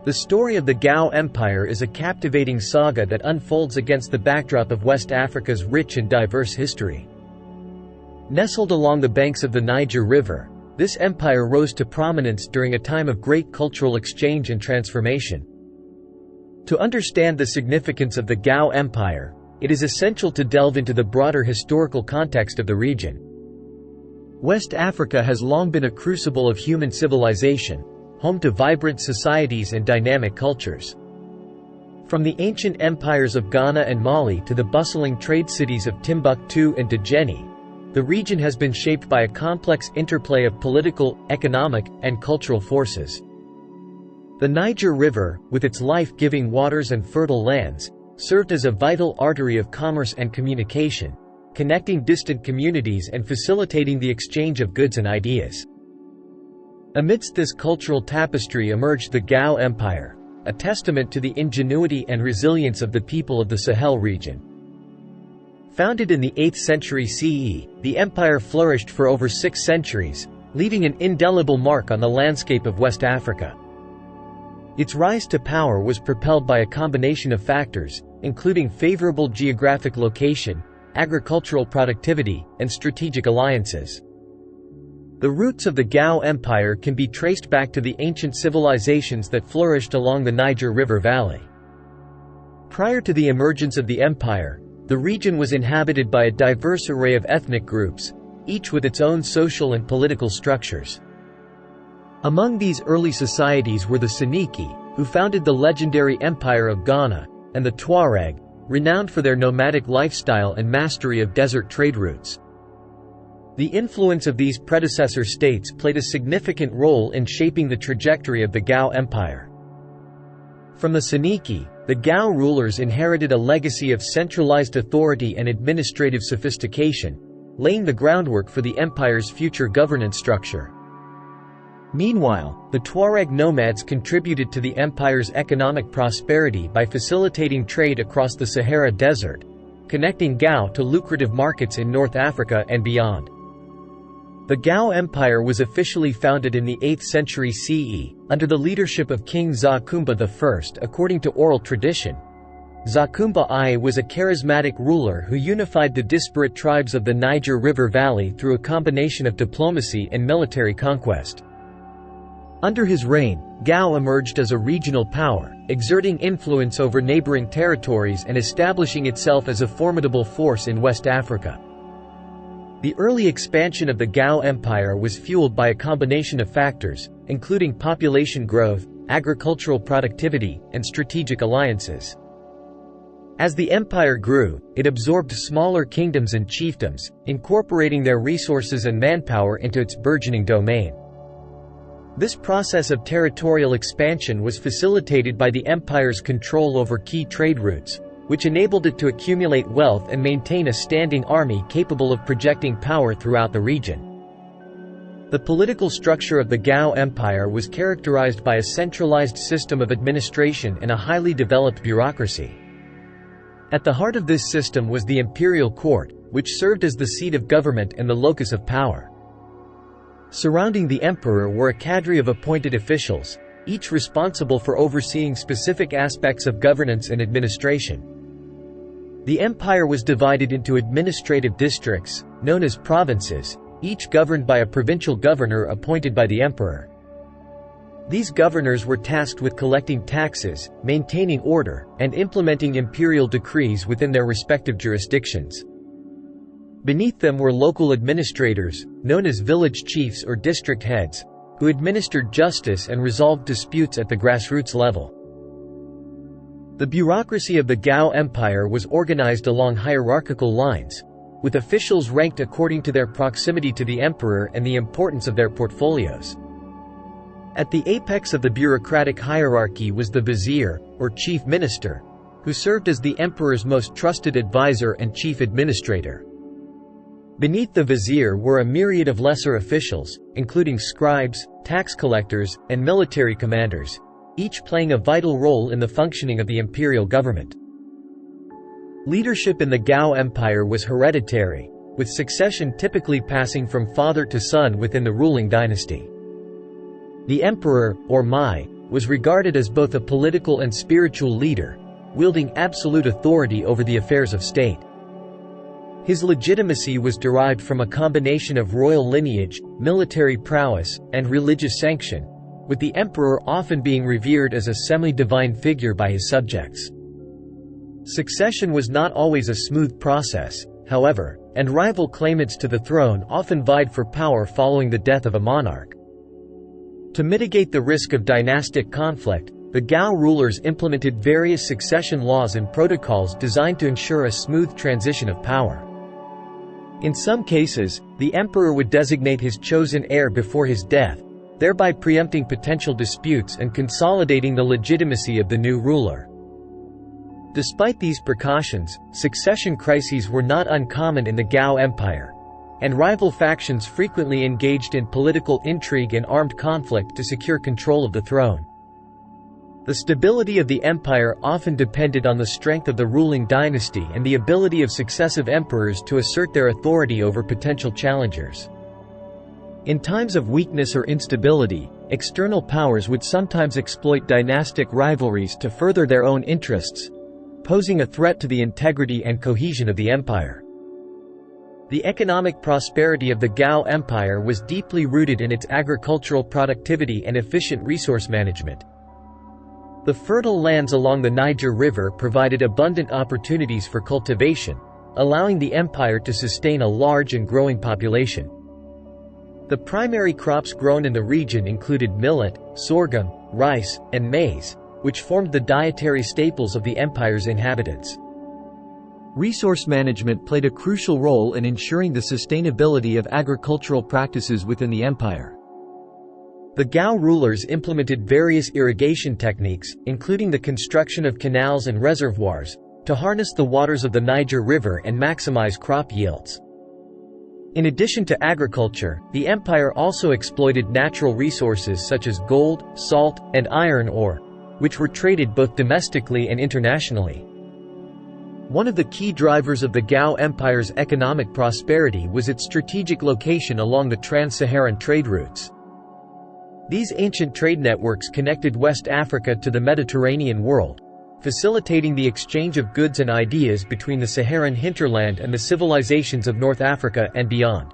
The story of the Gao Empire is a captivating saga that unfolds against the backdrop of West Africa's rich and diverse history. Nestled along the banks of the Niger River, this empire rose to prominence during a time of great cultural exchange and transformation. To understand the significance of the Gao Empire, it is essential to delve into the broader historical context of the region. West Africa has long been a crucible of human civilization, home to vibrant societies and dynamic cultures. From the ancient empires of Ghana and Mali to the bustling trade cities of Timbuktu and Djeni, the region has been shaped by a complex interplay of political, economic, and cultural forces. The Niger River, with its life-giving waters and fertile lands, served as a vital artery of commerce and communication, connecting distant communities and facilitating the exchange of goods and ideas. Amidst this cultural tapestry emerged the Gao Empire, a testament to the ingenuity and resilience of the people of the Sahel region. Founded in the 8th century CE, the empire flourished for over 6 centuries, leaving an indelible mark on the landscape of West Africa. Its rise to power was propelled by a combination of factors, including favorable geographic location, agricultural productivity, and strategic alliances. The roots of the Gao Empire can be traced back to the ancient civilizations that flourished along the Niger River valley. Prior to the emergence of the empire, the region was inhabited by a diverse array of ethnic groups, each with its own social and political structures. Among these early societies were the Soninke, who founded the legendary Empire of Ghana, and the Tuareg, renowned for their nomadic lifestyle and mastery of desert trade routes. The influence of these predecessor states played a significant role in shaping the trajectory of the Gao Empire. From the Soninke, the Gao rulers inherited a legacy of centralized authority and administrative sophistication, laying the groundwork for the empire's future governance structure. Meanwhile, the Tuareg nomads contributed to the empire's economic prosperity by facilitating trade across the Sahara Desert, connecting Gao to lucrative markets in North Africa and beyond. The Gao Empire was officially founded in the 8th century CE, under the leadership of King Zakumba I. According to oral tradition, Zakumba I was a charismatic ruler who unified the disparate tribes of the Niger River Valley through a combination of diplomacy and military conquest. Under his reign, Gao emerged as a regional power, exerting influence over neighboring territories and establishing itself as a formidable force in West Africa. The early expansion of the Gao Empire was fueled by a combination of factors, including population growth, agricultural productivity, and strategic alliances. As the empire grew, it absorbed smaller kingdoms and chiefdoms, incorporating their resources and manpower into its burgeoning domain. This process of territorial expansion was facilitated by the empire's control over key trade routes, which enabled it to accumulate wealth and maintain a standing army capable of projecting power throughout the region. The political structure of the Gao Empire was characterized by a centralized system of administration and a highly developed bureaucracy. At the heart of this system was the imperial court, which served as the seat of government and the locus of power. Surrounding the emperor were a cadre of appointed officials, each responsible for overseeing specific aspects of governance and administration. The empire was divided into administrative districts, known as provinces, each governed by a provincial governor appointed by the emperor. These governors were tasked with collecting taxes, maintaining order, and implementing imperial decrees within their respective jurisdictions. Beneath them were local administrators, known as village chiefs or district heads, who administered justice and resolved disputes at the grassroots level. The bureaucracy of the Gao Empire was organized along hierarchical lines, with officials ranked according to their proximity to the emperor and the importance of their portfolios. At the apex of the bureaucratic hierarchy was the vizier, or chief minister, who served as the emperor's most trusted advisor and chief administrator. Beneath the vizier were a myriad of lesser officials, including scribes, tax collectors, and military commanders, each playing a vital role in the functioning of the imperial government. Leadership in the Gao Empire was hereditary, with succession typically passing from father to son within the ruling dynasty. The emperor, or Mai, was regarded as both a political and spiritual leader, wielding absolute authority over the affairs of state. His legitimacy was derived from a combination of royal lineage, military prowess, and religious sanction, with the emperor often being revered as a semi-divine figure by his subjects. Succession was not always a smooth process, however, and rival claimants to the throne often vied for power following the death of a monarch. To mitigate the risk of dynastic conflict, the Gao rulers implemented various succession laws and protocols designed to ensure a smooth transition of power. In some cases, the emperor would designate his chosen heir before his death, thereby preempting potential disputes and consolidating the legitimacy of the new ruler. Despite these precautions, succession crises were not uncommon in the Gao Empire, and rival factions frequently engaged in political intrigue and armed conflict to secure control of the throne. The stability of the empire often depended on the strength of the ruling dynasty and the ability of successive emperors to assert their authority over potential challengers. In times of weakness or instability, external powers would sometimes exploit dynastic rivalries to further their own interests, posing a threat to the integrity and cohesion of the empire. The economic prosperity of the Gao Empire was deeply rooted in its agricultural productivity and efficient resource management. The fertile lands along the Niger River provided abundant opportunities for cultivation, allowing the empire to sustain a large and growing population. The primary crops grown in the region included millet, sorghum, rice, and maize, which formed the dietary staples of the empire's inhabitants. Resource management played a crucial role in ensuring the sustainability of agricultural practices within the empire. The Gao rulers implemented various irrigation techniques, including the construction of canals and reservoirs, to harness the waters of the Niger River and maximize crop yields. In addition to agriculture, the empire also exploited natural resources such as gold, salt, and iron ore, which were traded both domestically and internationally. One of the key drivers of the Gao Empire's economic prosperity was its strategic location along the trans-Saharan trade routes. These ancient trade networks connected West Africa to the Mediterranean world, facilitating the exchange of goods and ideas between the Saharan hinterland and the civilizations of North Africa and beyond.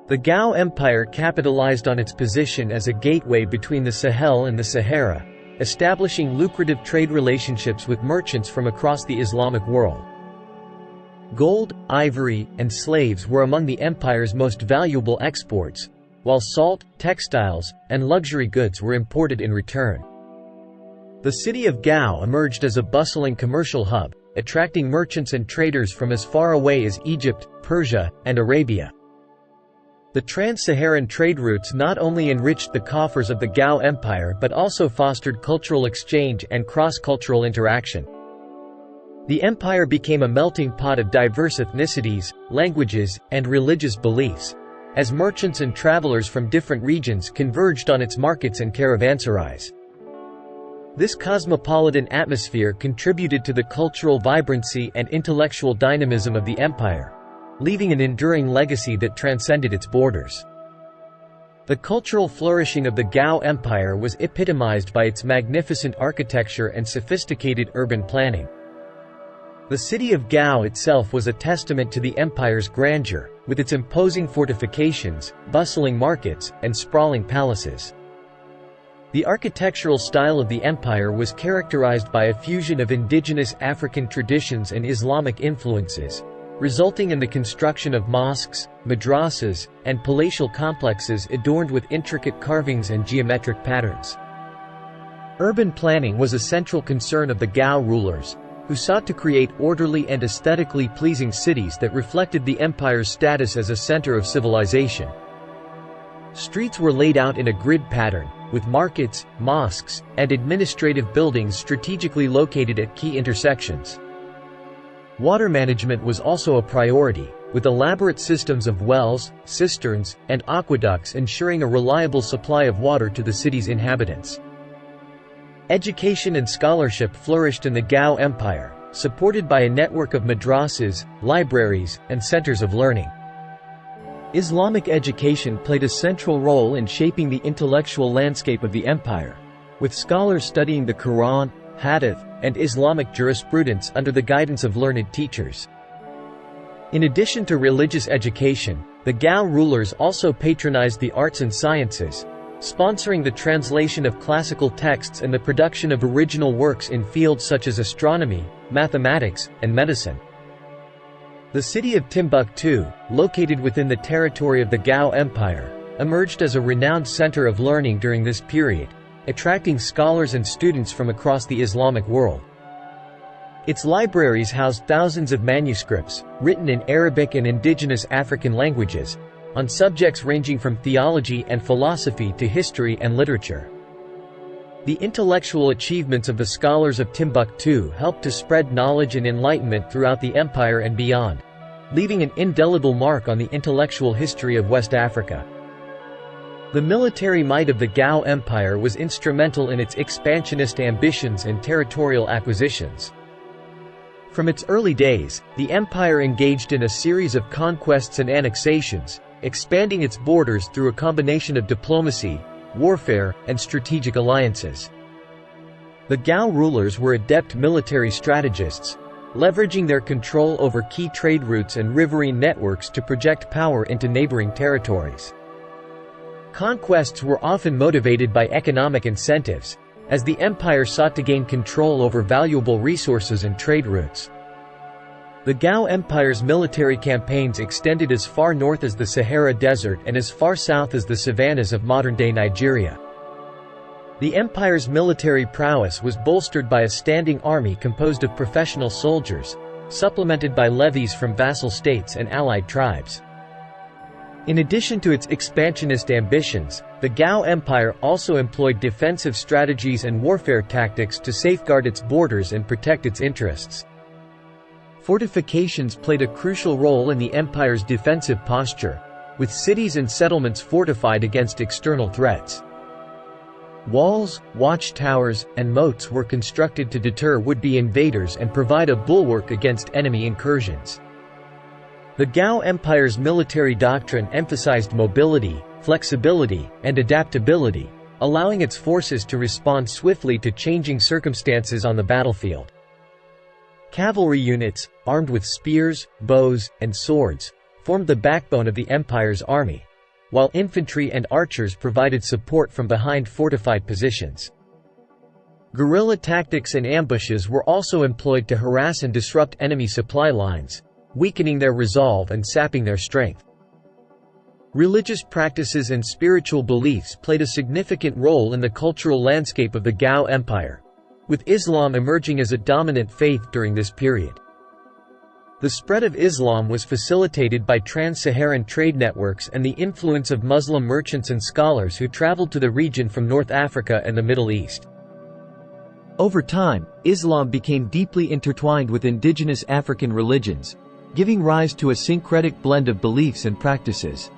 The Gao Empire capitalized on its position as a gateway between the Sahel and the Sahara, establishing lucrative trade relationships with merchants from across the Islamic world. Gold, ivory, and slaves were among the empire's most valuable exports, while salt, textiles, and luxury goods were imported in return. The city of Gao emerged as a bustling commercial hub, attracting merchants and traders from as far away as Egypt, Persia, and Arabia. The trans-Saharan trade routes not only enriched the coffers of the Gao Empire but also fostered cultural exchange and cross-cultural interaction. The empire became a melting pot of diverse ethnicities, languages, and religious beliefs, as merchants and travelers from different regions converged on its markets and caravanserais. This cosmopolitan atmosphere contributed to the cultural vibrancy and intellectual dynamism of the empire, leaving an enduring legacy that transcended its borders. The cultural flourishing of the Gao Empire was epitomized by its magnificent architecture and sophisticated urban planning. The city of Gao itself was a testament to the empire's grandeur, with its imposing fortifications, bustling markets, and sprawling palaces. The architectural style of the empire was characterized by a fusion of indigenous African traditions and Islamic influences, resulting in the construction of mosques, madrasas, and palatial complexes adorned with intricate carvings and geometric patterns. Urban planning was a central concern of the Gao rulers, who sought to create orderly and aesthetically pleasing cities that reflected the empire's status as a center of civilization. Streets were laid out in a grid pattern, with markets, mosques, and administrative buildings strategically located at key intersections. Water management was also a priority, with elaborate systems of wells, cisterns, and aqueducts ensuring a reliable supply of water to the city's inhabitants. Education and scholarship flourished in the Gao Empire, supported by a network of madrasas, libraries, and centers of learning. Islamic education played a central role in shaping the intellectual landscape of the empire, with scholars studying the Quran, Hadith, and Islamic jurisprudence under the guidance of learned teachers. In addition to religious education, the Gao rulers also patronized the arts and sciences, sponsoring the translation of classical texts and the production of original works in fields such as astronomy, mathematics, and medicine. The city of Timbuktu, located within the territory of the Gao Empire, emerged as a renowned center of learning during this period, attracting scholars and students from across the Islamic world. Its libraries housed thousands of manuscripts, written in Arabic and indigenous African languages, on subjects ranging from theology and philosophy to history and literature. The intellectual achievements of the scholars of Timbuktu helped to spread knowledge and enlightenment throughout the empire and beyond, leaving an indelible mark on the intellectual history of West Africa. The military might of the Gao Empire was instrumental in its expansionist ambitions and territorial acquisitions. From its early days, the empire engaged in a series of conquests and annexations, expanding its borders through a combination of diplomacy, warfare, and strategic alliances. The Gao rulers were adept military strategists, leveraging their control over key trade routes and riverine networks to project power into neighboring territories. Conquests were often motivated by economic incentives, as the empire sought to gain control over valuable resources and trade routes. The Gao Empire's military campaigns extended as far north as the Sahara Desert and as far south as the savannas of modern-day Nigeria. The empire's military prowess was bolstered by a standing army composed of professional soldiers, supplemented by levies from vassal states and allied tribes. In addition to its expansionist ambitions, the Gao Empire also employed defensive strategies and warfare tactics to safeguard its borders and protect its interests. Fortifications played a crucial role in the empire's defensive posture, with cities and settlements fortified against external threats. Walls, watchtowers, and moats were constructed to deter would-be invaders and provide a bulwark against enemy incursions. The Gao Empire's military doctrine emphasized mobility, flexibility, and adaptability, allowing its forces to respond swiftly to changing circumstances on the battlefield. Cavalry units, armed with spears, bows, and swords, formed the backbone of the empire's army, while infantry and archers provided support from behind fortified positions. Guerrilla tactics and ambushes were also employed to harass and disrupt enemy supply lines, weakening their resolve and sapping their strength. Religious practices and spiritual beliefs played a significant role in the cultural landscape of the Gao Empire, with Islam emerging as a dominant faith during this period. The spread of Islam was facilitated by trans-Saharan trade networks and the influence of Muslim merchants and scholars who traveled to the region from North Africa and the Middle East. Over time, Islam became deeply intertwined with indigenous African religions, giving rise to a syncretic blend of beliefs and practices.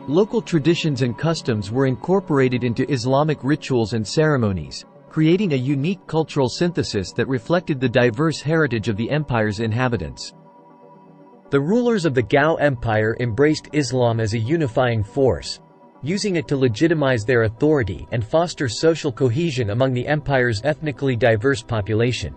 Local traditions and customs were incorporated into Islamic rituals and ceremonies, creating a unique cultural synthesis that reflected the diverse heritage of the empire's inhabitants. The rulers of the Gao Empire embraced Islam as a unifying force, using it to legitimize their authority and foster social cohesion among the empire's ethnically diverse population.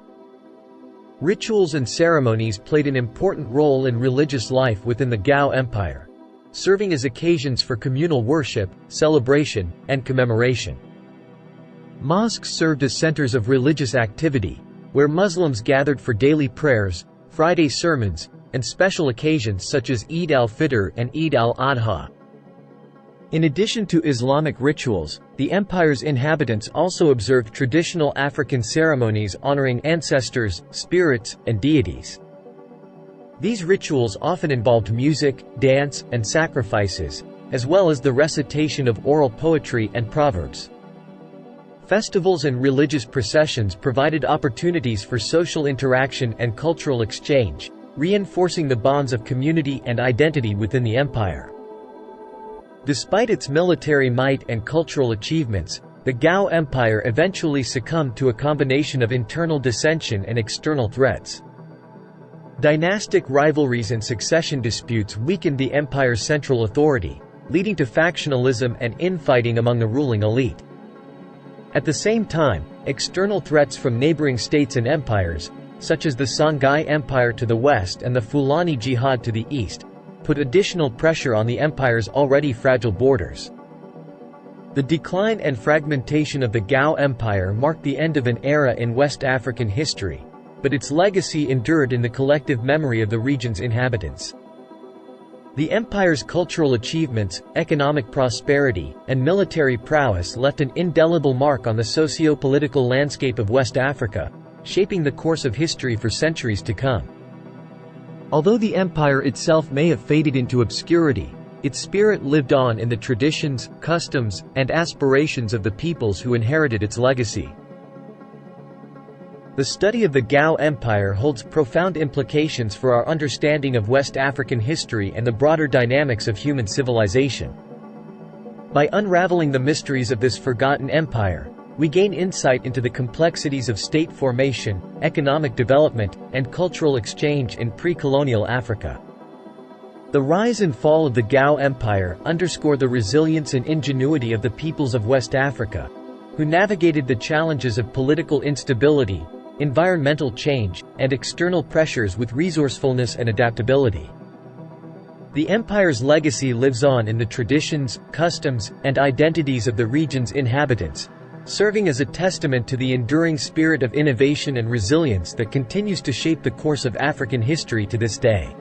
Rituals and ceremonies played an important role in religious life within the Gao Empire, serving as occasions for communal worship, celebration, and commemoration. Mosques served as centers of religious activity, where Muslims gathered for daily prayers, Friday sermons, and special occasions such as Eid al-Fitr and Eid al-Adha. In addition to Islamic rituals, the empire's inhabitants also observed traditional African ceremonies honoring ancestors, spirits, and deities. These rituals often involved music, dance, and sacrifices, as well as the recitation of oral poetry and proverbs. Festivals and religious processions provided opportunities for social interaction and cultural exchange, reinforcing the bonds of community and identity within the empire. Despite its military might and cultural achievements, the Gao Empire eventually succumbed to a combination of internal dissension and external threats. Dynastic rivalries and succession disputes weakened the empire's central authority, leading to factionalism and infighting among the ruling elite. At the same time, external threats from neighboring states and empires, such as the Songhai Empire to the west and the Fulani Jihad to the east, put additional pressure on the empire's already fragile borders. The decline and fragmentation of the Gao Empire marked the end of an era in West African history, but its legacy endured in the collective memory of the region's inhabitants. The empire's cultural achievements, economic prosperity, and military prowess left an indelible mark on the socio-political landscape of West Africa, shaping the course of history for centuries to come. Although the empire itself may have faded into obscurity, its spirit lived on in the traditions, customs, and aspirations of the peoples who inherited its legacy. The study of the Gao Empire holds profound implications for our understanding of West African history and the broader dynamics of human civilization. By unraveling the mysteries of this forgotten empire, we gain insight into the complexities of state formation, economic development, and cultural exchange in pre-colonial Africa. The rise and fall of the Gao Empire underscore the resilience and ingenuity of the peoples of West Africa, who navigated the challenges of political instability, environmental change, and external pressures with resourcefulness and adaptability. The empire's legacy lives on in the traditions, customs, and identities of the region's inhabitants, serving as a testament to the enduring spirit of innovation and resilience that continues to shape the course of African history to this day.